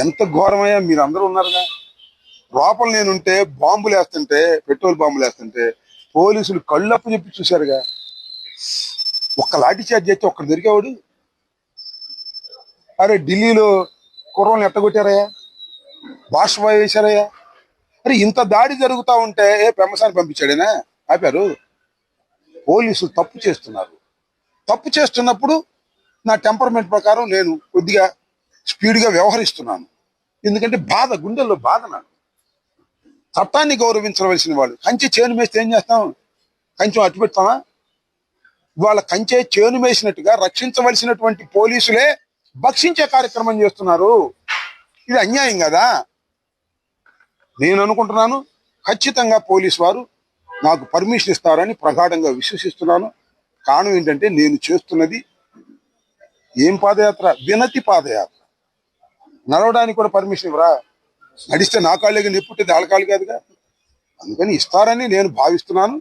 ఎంత ఘోరమయ్యా, మీరు అందరూ ఉన్నారుగా. లోపల నేనుంటే బాంబులు వేస్తుంటే, పెట్రోల్ బాంబులు వేస్తుంటే పోలీసులు కళ్ళప్పు చెప్పి చూశారుగా. ఒక్క లాఠీ చార్జ్ చేస్తే ఒక్కడు దొరికేవాడు. అరే ఢిల్లీలో కుర్రల్ని ఎట్టగొట్టారయ్యా, బాష్పాయ్ వేశారయ్యా. అరే ఇంత దాడి జరుగుతూ ఉంటే పెమ్మసాని పంపించాడేనా, ఆపారు. పోలీసులు తప్పు చేస్తున్నారు. తప్పు చేస్తున్నప్పుడు నా టెంపర్మెంట్ ప్రకారం నేను కొద్దిగా స్పీడ్గా వ్యవహరిస్తున్నాను. ఎందుకంటే బాధ, గుండెల్లో బాధ. నాకు చట్టాన్ని గౌరవించవలసిన వాళ్ళు కంచె చేను మేస్తే ఏం చేస్తాం? కంచెం అట్టు పెడతామా? వాళ్ళ కంచె చేను మేసినట్టుగా రక్షించవలసినటువంటి పోలీసులే భక్షించే కార్యక్రమం చేస్తున్నారు. ఇది అన్యాయం కదా. నేను అనుకుంటున్నాను ఖచ్చితంగా పోలీసు వారు నాకు పర్మిషన్ ఇస్తారని ప్రగాఢంగా విశ్వసిస్తున్నాను. కారణం ఏంటంటే నేను చేస్తున్నది ఏం పాదయాత్ర? వినతి పాదయాత్ర. నడవడానికి కూడా పర్మిషన్ ఇవ్వరా? నడిస్తే నా కాళ్ళకి నెప్పుట్టేది వాళ్ళ కాళ్ళు కాదుగా. అందుకని ఇస్తారని నేను భావిస్తున్నాను.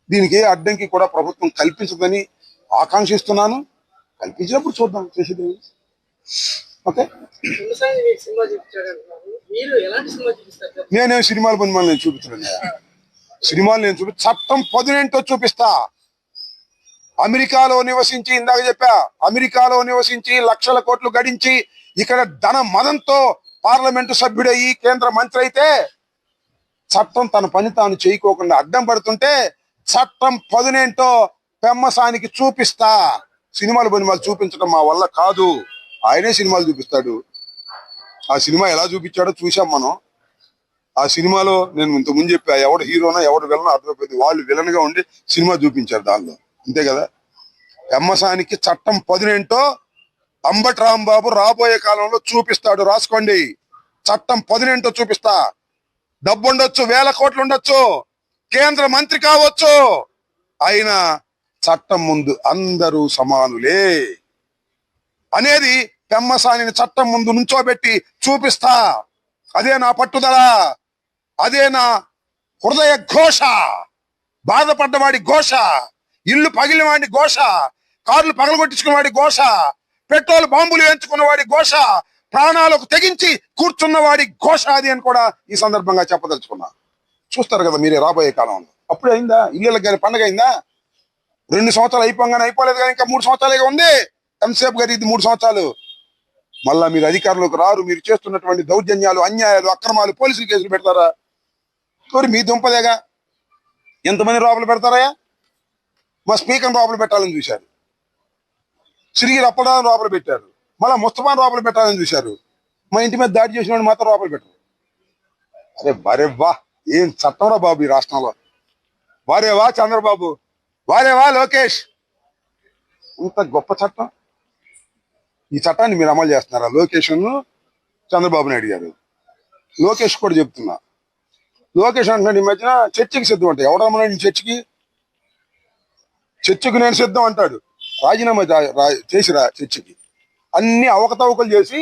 దీనికి ఏ అడ్డంకి కూడా ప్రభుత్వం కల్పించదని ఆకాంక్షిస్తున్నాను. కల్పించినప్పుడు చూద్దాం చేసేది. ఓకే, నేనేం సినిమాలు పని నేను చూపించలేదు. సినిమాలు నేను చట్టం 18 చూపిస్తా. అమెరికాలో నివసించి, ఇందాక చెప్పా, అమెరికాలో నివసించి లక్షల కోట్లు గడించి ఇక్కడ ధన మదంతో పార్లమెంటు సభ్యుడయ్యి కేంద్ర మంత్రి అయితే చట్టం తన పని తాను చేయకోకుండా అడ్డం పడుతుంటే చట్టం 18 పెమ్మసానికి చూపిస్తా. సినిమాలు పని చూపించడం మా వల్ల కాదు. ఆయనే సినిమాలు చూపిస్తాడు. ఆ సినిమా ఎలా చూపించాడో చూసాం మనం. ఆ సినిమాలో నేను ఇంతకుముందు చెప్పా, ఎవడు హీరోనా ఎవడు విలనో అర్థమైపోయింది. వాళ్ళు విలన్ గా ఉండి సినిమా చూపించారు దానిలో, అంతే కదా. పెమ్మసానికి చట్టం 18 అంబటి రాంబాబు రాబోయే కాలంలో చూపిస్తాడు. రాసుకోండి, చట్టం 18 చూపిస్తా. డబ్బు ఉండొచ్చు, 1000 కోట్లు ఉండొచ్చు, కేంద్ర మంత్రి కావచ్చు, అయినా చట్టం ముందు అందరూ సమానులే అనేది పెమ్మసానిని చట్టం ముందు నుంచోబెట్టి చూపిస్తా. అదే నా పట్టుదల, అదే నా హృదయ ఘోష. బాధపడ్డవాడి ఘోష, ఇల్లు పగిలిన వాడి ఘోష, కార్లు పగలగొట్టించుకున్న వాడి ఘోష, పెట్రోల్ బాంబులు వేయించుకున్న వాడి ఘోష, ప్రాణాలకు తెగించి కూర్చున్న వాడి ఘోష అది అని కూడా ఈ సందర్భంగా చెప్పదలుచుకున్నా. చూస్తారు కదా మీరే రాబోయే కాలంలో. అప్పుడే అయిందా ఇళ్ళకి కానీ పండగ అయిందా? 2 సంవత్సరాలు అయిపోగానే అయిపోలేదు కానీ ఇంకా 3 సంవత్సరాలుగా ఉంది. ఎంతసేపు గారు ఇది 3 సంవత్సరాలు. మళ్ళా మీరు అధికారంలోకి రారు. మీరు చేస్తున్నటువంటి దౌర్జన్యాలు, అన్యాయాలు, అక్రమాలు, పోలీసులు కేసులు పెడతారా? మరి మీ దుంపదేగా. ఎంతమంది లోపల పెడతారా? మా స్పీకర్ లోపల పెట్టాలని చూశారు, సిరిగి రప్పడానికి లోపల పెట్టారు, మళ్ళా ముస్తఫాన్ లోపల పెట్టాలని చూశారు. మా ఇంటి మీద దాడి చేసిన వాడిని మాత్రం లోపల పెట్టారు. అరే వా, ఏం చట్టంరా బాబు ఈ రాష్ట్రంలో. వారేవా చంద్రబాబు, వారేవా లోకేష్, ఇంత గొప్ప చట్టం. ఈ చట్టాన్ని మీరు అమలు చేస్తున్నారా? లోకేష్ చంద్రబాబు నాయుడు గారు. లోకేష్ కూడా చెప్తున్నా, లోకేష్ అంటున్నాడు ఈ మధ్యన చర్చకి సిద్ధం అంట. ఎవడమ్మన్నాడు చర్చకి? చర్చకు నేను సిద్ధం అంటాడు. రాజీనామా చేసిరా చర్చకి. అన్ని అవకతవకలు చేసి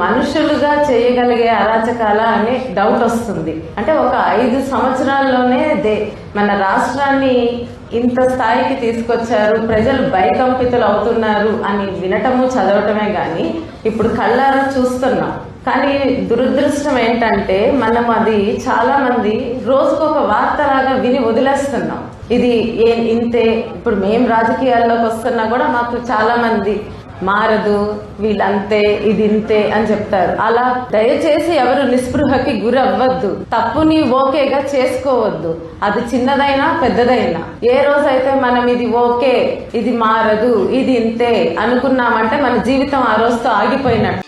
మనుషులుగా చేయగలిగే అరాచకాల అనే డౌట్ వస్తుంది. అంటే ఒక 5 సంవత్సరాల్లోనే మన రాష్ట్రాన్ని ఇంత స్థాయికి తీసుకొచ్చారు, ప్రజలు భయకంపితులు అవుతున్నారు అని వినటము చదవటమే గాని ఇప్పుడు కళ్ళారా చూస్తున్నాం. కానీ దురదృష్టం ఏంటంటే మనం అది చాలా మంది రోజుకొక వార్తలాగా విని వదిలేస్తున్నాం. ఇది ఇంతే. ఇప్పుడు మేము రాజకీయాల్లోకి వస్తున్నా కూడా మాకు చాలా మంది మారదు, వీళ్ళంతే, ఇది ఇంతే అని చెప్తారు. అలా దయచేసి ఎవరు నిస్పృహకి గురి అవ్వద్దు. తప్పుని ఓకేగా చేసుకోవద్దు. అది చిన్నదైనా పెద్దదైనా. ఏ రోజైతే మనం ఇది ఓకే, ఇది మారదు, ఇది ఇంతే అనుకున్నామంటే మన జీవితం ఆ రోజుతో ఆగిపోయినట్టు.